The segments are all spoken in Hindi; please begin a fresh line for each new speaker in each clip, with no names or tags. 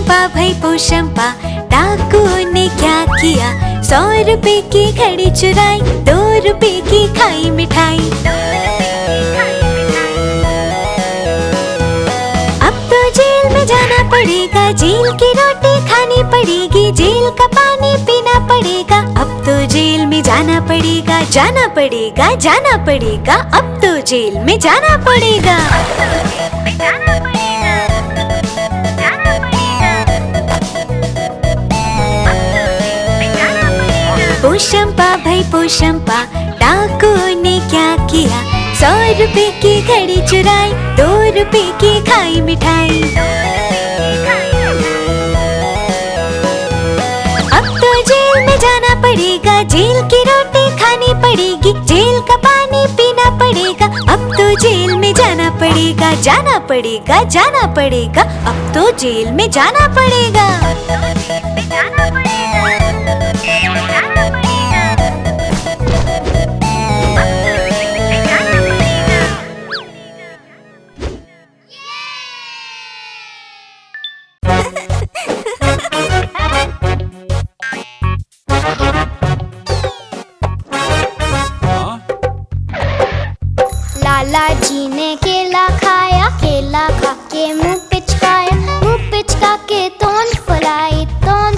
पोशंपा डाकू ने क्या किया, 100 रुपए की घड़ी चुराई, 2 रुपए की खाई मिठाई। अब तो जेल में जाना पड़ेगा, जेल की रोटी खानी पड़ेगी, जेल का पानी पीना पड़ेगा। अब तो जेल में जाना पड़ेगा, जाना पड़ेगा, जाना पड़ेगा। अब तो जेल में जाना पड़ेगा। पोशंपा भाई पोशंपा डाकू ने क्या किया, 100 रुपए की घड़ी चुराई, 2 रुपए की खाई मिठाई। अब तो जेल में जाना पड़ेगा, जेल की रोटी खानी पड़ेगी, जेल का पानी पीना पड़ेगा। अब तो जेल में जाना पड़ेगा, जाना पड़ेगा, जाना पड़ेगा। अब तो जेल में जाना पड़ेगा।
लाला जी ने केला खाया, केला खा के मुंह पिचकाया, मुंह पिचका के तोंद फुलाई, तोंद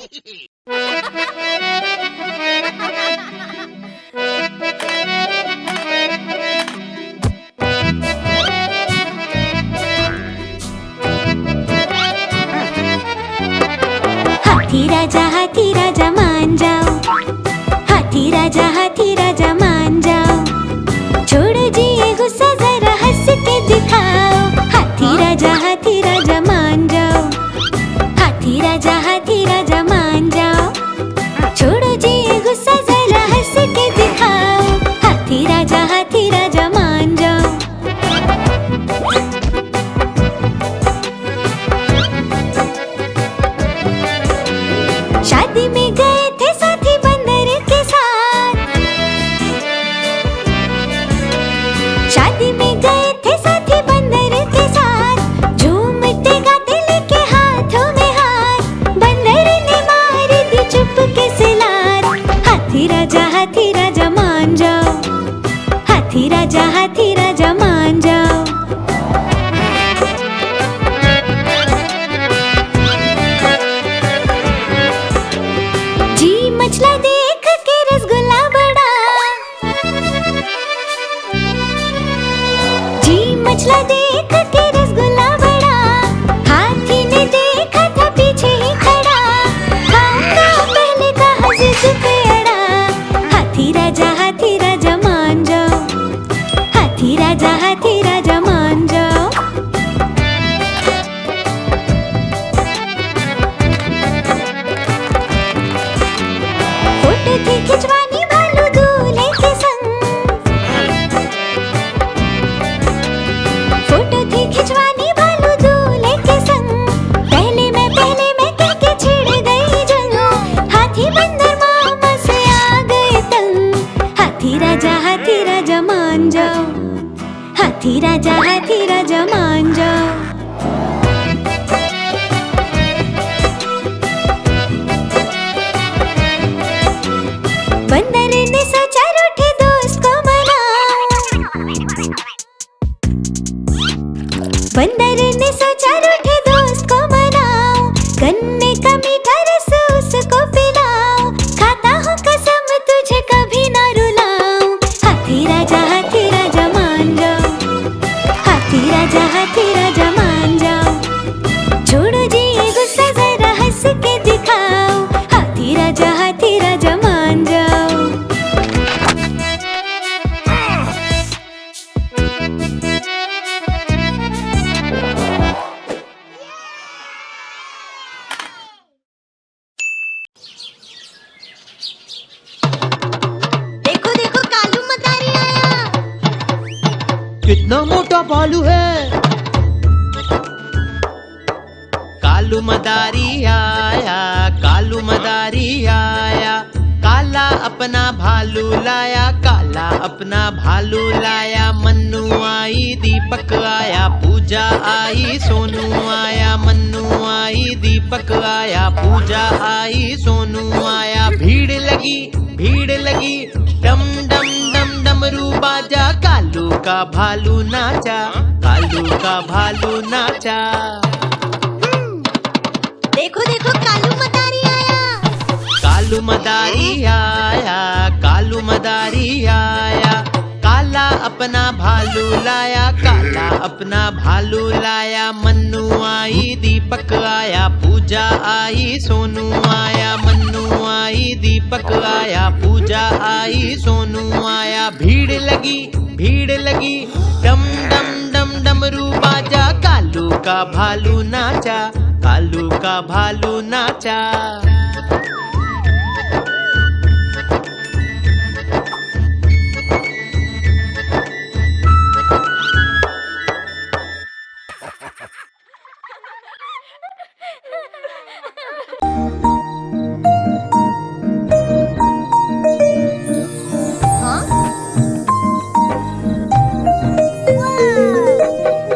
हाथी राजा मान जाओ, हाथी राजा मान जाओ। छोड़ो जी ये गुस्सा, जरा हंस के दिखाओ। हाथी राजा मान जाओ, हाथी राजा मान जाओ। छोड़ो जी ये गुस्सा, जरा हंस के दिखाओ। हाथी राजा मान जाओ। शादी में गए थे साथी बंदर के साथ, शादी में गए थे साथी बंदर के साथ। झूमते गाते लेके हाथों में हाथ, बंदर ने मार दी चुपके से लात। हाथी राजा मान जाओ, हाथी राजा मान जाओ। जी मछला देख के रसगुल्ला बड़ा, जी मछला देख के रसगुल्ला बड़ा। हाथी ने देखा था पीछे ही खड़ा, खाऊंगा पहले कहा जिद पे अड़ा। हाथी राजा मान जाओ, हाथी राजा मान जाओ। फोटो थी खिंचवानी भालू दूल्हे के संग, फोटो थी खिंचवानी भालू दूल्हे के संग। पहले मैं कह के छिड़ गई जंग, हाथी बंदर मामा से आ गए तंग। हाथी राजा मान जाओ, हाथी राजा मान जाओ। बंदर ने सोचा रूठे दोस्त को मनाऊं, बंदर ने सोचा रूठे दोस्त को मनाऊं। गन्ने का मीठा रस उसको पिलाऊं, खाता हूँ कसम तुझे कभी ना रुलाऊं। हाथी राजा मान जाओ, हाथी राजा मान जाओ। छोड़ो जी ये गुस्सा, जरा हंस के दिखाओ। हाथी राजा मान जाओ।
देखो देखो कालू मदारी आया।
कितना मोटा भालू है। कालू मदारी आया, कालू मदारी आया। काला अपना भालू लाया, काला अपना भालू लाया। मन्नू आई, दीपक आया, पूजा आई, सोनू आया। मन्नू आई, दीपक आया, पूजा आई, सोनू आया। भीड़ लगी, डम डम डम डमरू बाजा। कालू का भालू नाचा, कालू का भालू नाचा।
देखो देखो कालू मदारी आया।
कालू मदारी आया, कालू मदारी आया। काला अपना भालू लाया, काला अपना भालू लाया। मन्नू आई, दीपक आया, पूजा आई, सोनू आया। मन्नू आई, दीपक आया, पूजा आई, सोनू आया। भीड़ लगी, डम डम डम डमरू बाजा। कालू का भालू नाचा, कालू का भालू नाचा।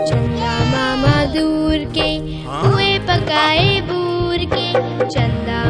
चंदा मामा दूर के कुएं पकाए बूर के। चंदा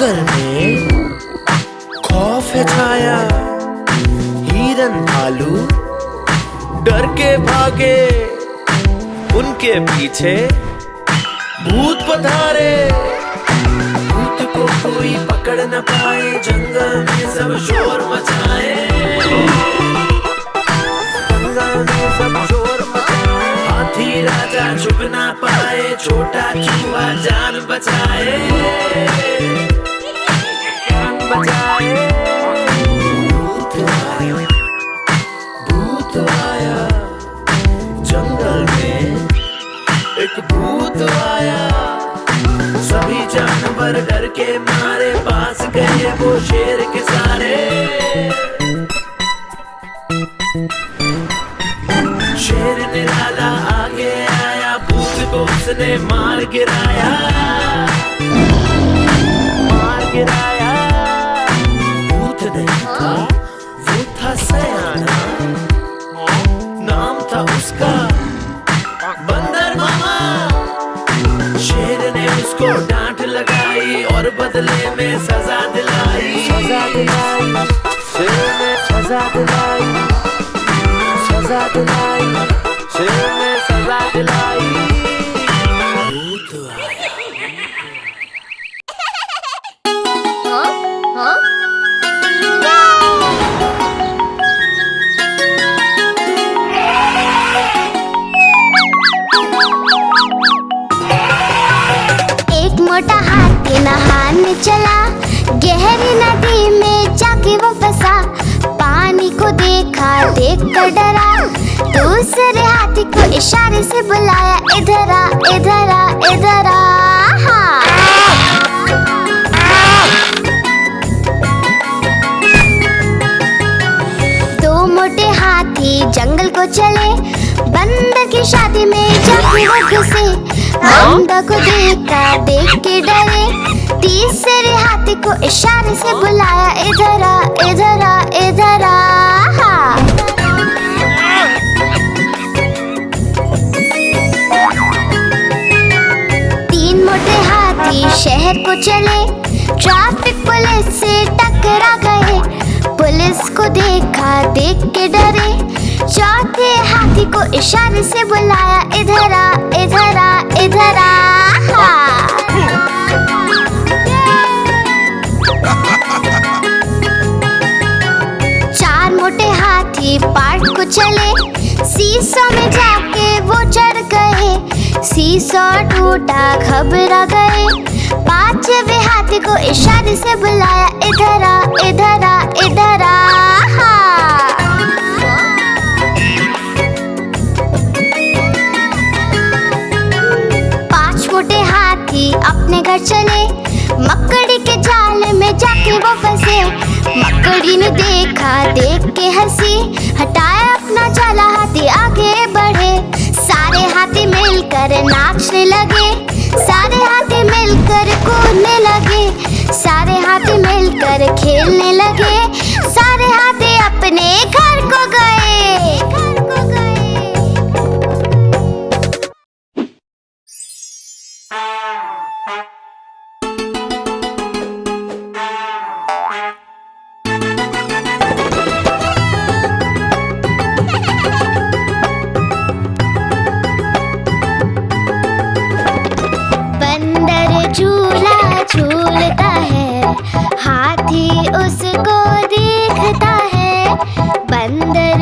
जंगल में खौफ है छाया, हिरन भालू डर के भागे, उनके पीछे भूत पधारे। भूत को कोई पकड़ न पाए, जंगल में सब शोर मचाए, जंगल में सब शोर मचाए। हाथी राजा छुप ना पाए, छोटा चूहा जान बचाए, जान बचाए। भूत आया, भूत आया, जंगल में एक भूत आया। सभी जानवर डर के मारे, पास गए वो शेर के सारे। शेर निराला आगे आया, भूत को उसने मार गिराया, मार गिराया। भूत नहीं था, वो था सयाना, नाम था उसका बंदर मामा। शेर ने उसको डांट लगाई और बदले में सजा दिलाई, सजा दिलाई। शेर ने सजा दिलाई, सजा दिलाई, शेर ने सजा दिलाई। भूत आया।
मोटा हाथी नहाने चला, गहरी नदी में जाके वो फंसा। पानी को देखा, देख कर डरा, दूसरे हाथी को इशारे से बुलाया, इधर आ, इधर आ, इधर आ। हाँ। दो मोटे हाथी जंगल को चले, बंदर की शादी में जाके वो घुसे। बंदर को देखा, देख के डरे, तीसरे हाथी को इशारे से बुलाया, इधर आ, इधर आ, इधर आ। हाँ। तीन मोटे हाथी शहर को चले, ट्रैफिक पुलिस से टकरा गए। पुलिस को देखा, देख के डरे, चौथे हाथी को इशारे से बुलाया, इधर आ, इधर आ, इधर आ। हाँ। चार मोटे हाथी पार्क को चले, सीसो में जाके वो चढ़ गए। सीसो टूटा, घबरा गए, पांचवे हाथी को इशारे से बुलाया, इधर आ, इधर आ, इधर आ। हाँ। छोटे हाथी अपने घर चले, मकड़ी के जाल में जाके वो फंसे। मकड़ी ने देखा, देख के हंसी, हटाया अपना जाला, हाथी आगे बढ़े। सारे हाथी मिलकर नाचने लगे, सारे हाथी मिलकर कूदने लगे, सारे हाथी मिलकर खेलने लगे, सारे हाथी अपने घर को गए, घर को गए। झूलता है, हाथी उसको देखता है। बंदर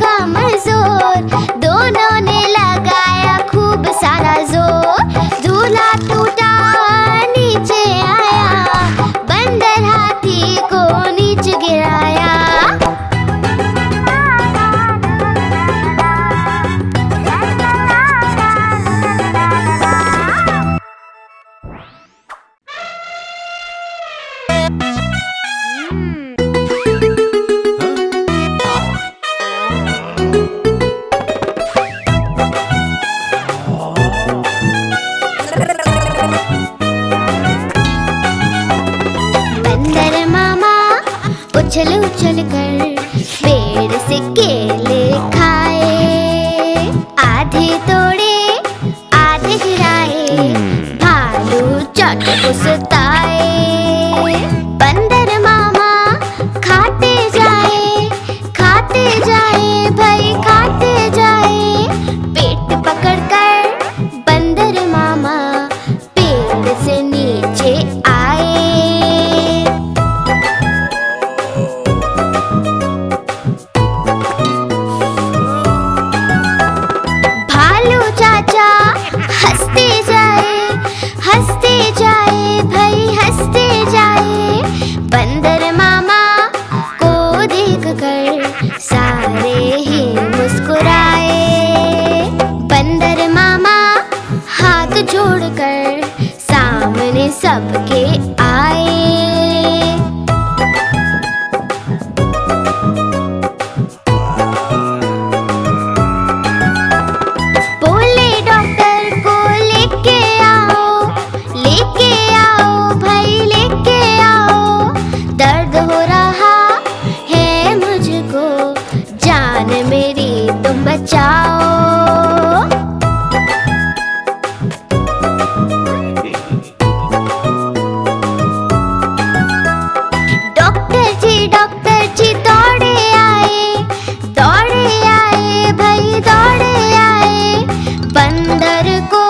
कमजोर, दोनों ने लगाया खूब सारा जोर। झूला टूटा नीचे आया, बंदर हाथी को नीचे गिराया। बंदर मामा उछल उछल कर पेड़ से केले खाए, आधे तोड़े आधे गिराए, भालू चट उसताए। बंदर मामा खाते जाए भाई खाते जाए, पेट पकड़कर बंदर मामा पेड़ से नीचे आए। भालू चाचा हंसते जाए भाई हंसते जाए, बंदर मामा को देख कर सारे ही मुस्कुराए। बंदर मामा हाथ जोड़कर सामने सबके आए। बोले डॉक्टर को लेके आओ भाई लेके आओ, दर्द हो रहा है मुझको, जान मेरी तुम बचाओ। डॉक्टर जी दौड़े आए भाई दौड़े आए, बंदर को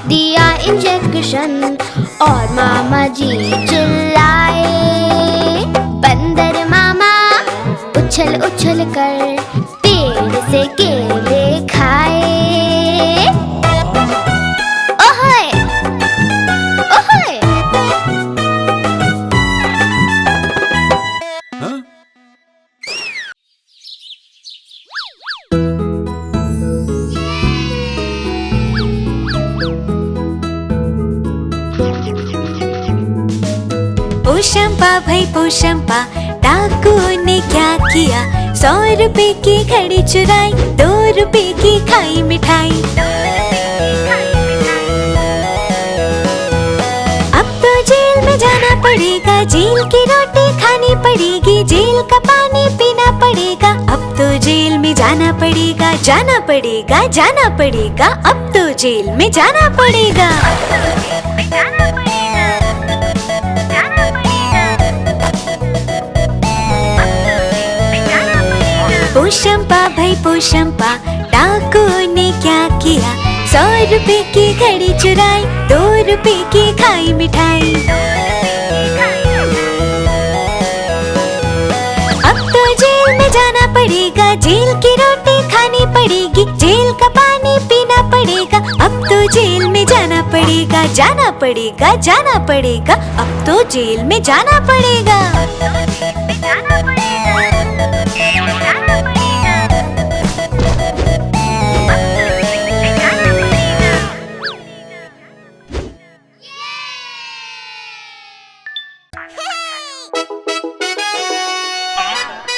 दिया इंजेक्शन और मामा जी चिल्लाए। बंदर मामा उछल उछल कर पेड़ से केले खाए। ओहे ओहे
पोशंपा भाई पोशंपा, डाकू ने क्या किया? 100 रुपए की घड़ी चुराई, 2 रुपए की खाई मिठाई। अब तो जेल में जाना पड़ेगा, जेल की रोटी खानी पड़ेगी, जेल का पानी पीना पड़ेगा। अब तो जेल में जाना पड़ेगा, जाना पड़ेगा, जाना पड़ेगा। अब तो जेल में जाना पड़ेगा। पोशंपा भाई पोशंपा, डाकू ने क्या किया? 100 रुपए की घड़ी चुराई, 2 रुपए की खाई मिठाई। अब तो जेल में जाना पड़ेगा, जेल की रोटी खानी पड़ेगी, जेल का पानी पीना पड़ेगा। अब तो जेल में जाना पड़ेगा, जाना पड़ेगा, जाना पड़ेगा। अब तो जेल में जाना पड़ेगा।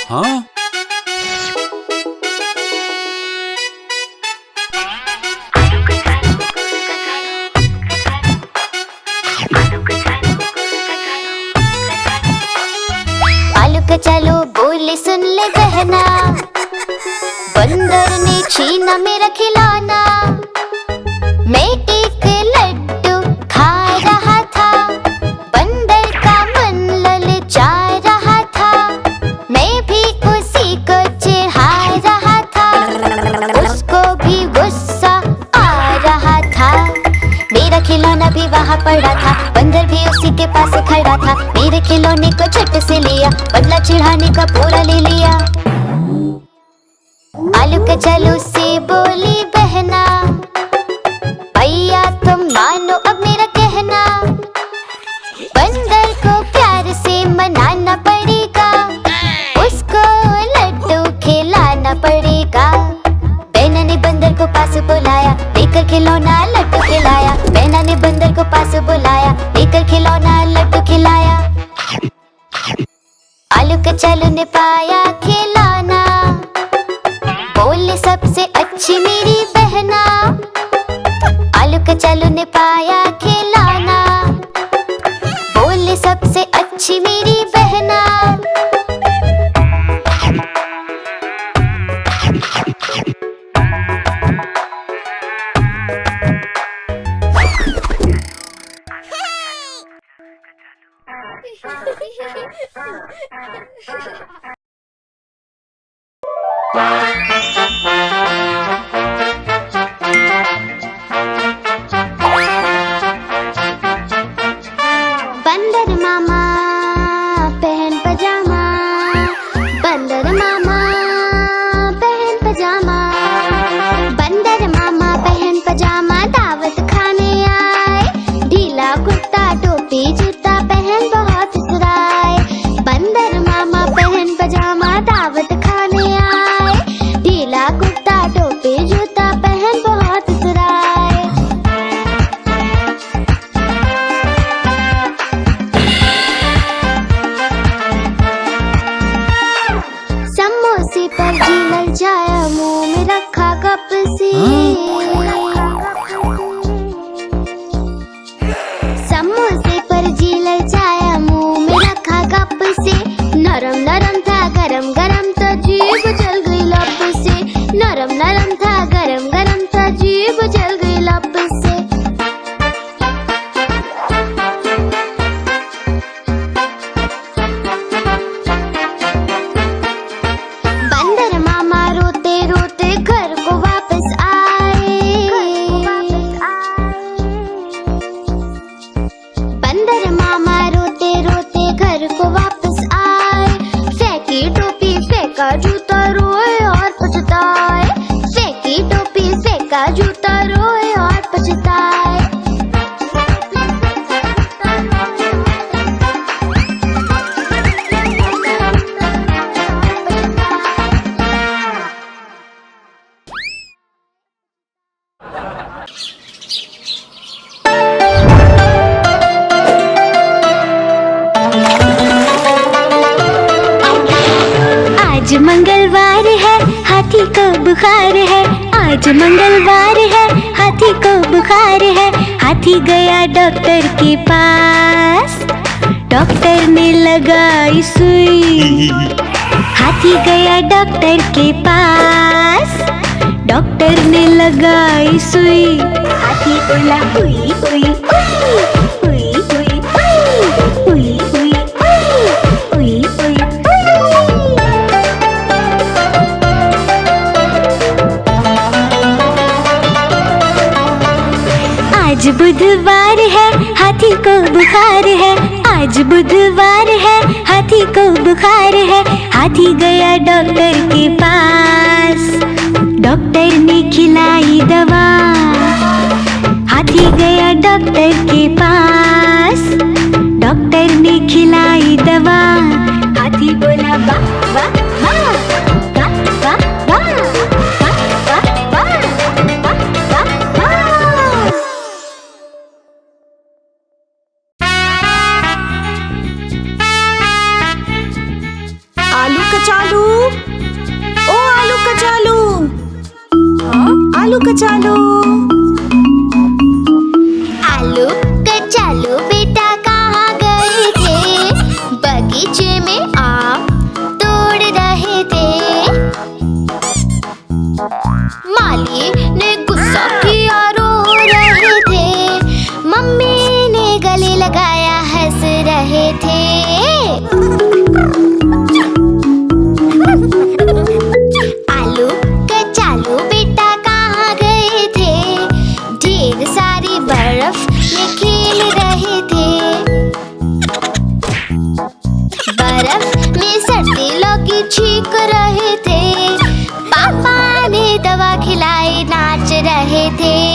हाँ?
आलू चलो बोले सुन ले बहना, बंदर ने छीना मेरा खिलौना। मैं एक लड्डू खा रहा था, बंदर का मन ललचा रहा था, मैं भी उसी को चिढ़ा रहा था, उसको भी गुस्सा आ रहा था। मेरा खिलौना भी वहाँ पड़ा था, बंदर भी उसी के पास खड़ा था। मेरे खिलौने को झट से लिया, बदला चिढ़ाने का पूरा ले लिया। आलू कचालू से बोली बहना, भैया तुम मानो अब मेरा कहना। बंदर को प्यार से मनाना पड़ेगा, उसको लड्डू खिलाना पड़ेगा। बहना ने बंदर को पास बुलाया, देकर खिलौना लड्डू खिलाया। बहना ने बंदर को पास बुलाया, देकर खिलौना लड्डू खिलाया। आलू कचालू ने पाया खिलौना, बोले सबसे अच्छी मेरी बहना। आलू कचालू ने पाया खिलौना, बोले सबसे अच्छी मेरी बहना। बंदर मामा पहन पजामा, बंदर मामा पहन पजामा। बंदर मामा पहन पजामा दावत खाने आए। ढीला कुर्ता टोपी जूता पहन बहुत इतराए। बंदर मामा पहन पजामा दावत खाने आए। ढीला कुर्ता टोपी जूता पहन बहुत इतराए। समोसे पर जी लग जाया, मुंह में रखा कप से। समोसे पर जी लग जाया, मुंह में रखा कप से। नरम नरम था गरम गरम था, जीभ जल गई लप से। नरम नरम था गरम गरम था, जीभ जल गई लप से। बंदर मामा रोते रोते घर को वापस आए। बंदर मामा रोते रोते घर को वापस आए। फेंकी टोपी फेंका जूता रोए और पछताए। फेंकी टोपी फेंका जूता रोए और पछताए।
आज मंगलवार है, हाथी को बुखार है। आज मंगलवार है, हाथी को बुखार है। हाथी गया डॉक्टर के पास, डॉक्टर ने लगाई सुई। हाथी गया डॉक्टर के पास, डॉक्टर ने लगाई सुई। हाथी बोला हुई हुई हुई हुई हुई हुई हुई हुई हुई। आज बुधवार है, हाथी को बुखार है। आज बुधवार है, हाथी को बुखार है। हाथी गया डॉक्टर के पास, डॉक्टर ने खिलाई दवा। हाथी गया डॉक्टर के पास, डॉक्टर ने खिलाई दवा। हाथी बोला वाह वाह वाह वाह वाह वाह वाह वाह वाह वाह वाह।
आलू कचालू, ओ आलू कचालू, आलू कचालू।
आलू कचालू बेटा कहाँ गए थे? बगीचे में आम तोड़ रहे थे। माली ने गुस्सा किया, रो रहे थे। मम्मी ने गले लगाया, हंस रहे थे। आलू कचालू बेटा कहाँ गए थे? ढेर सारी बर्फ में खेल रहे थे। बर्फ में सर्दी लगी, छींक रहे थे। पापा रहे थे।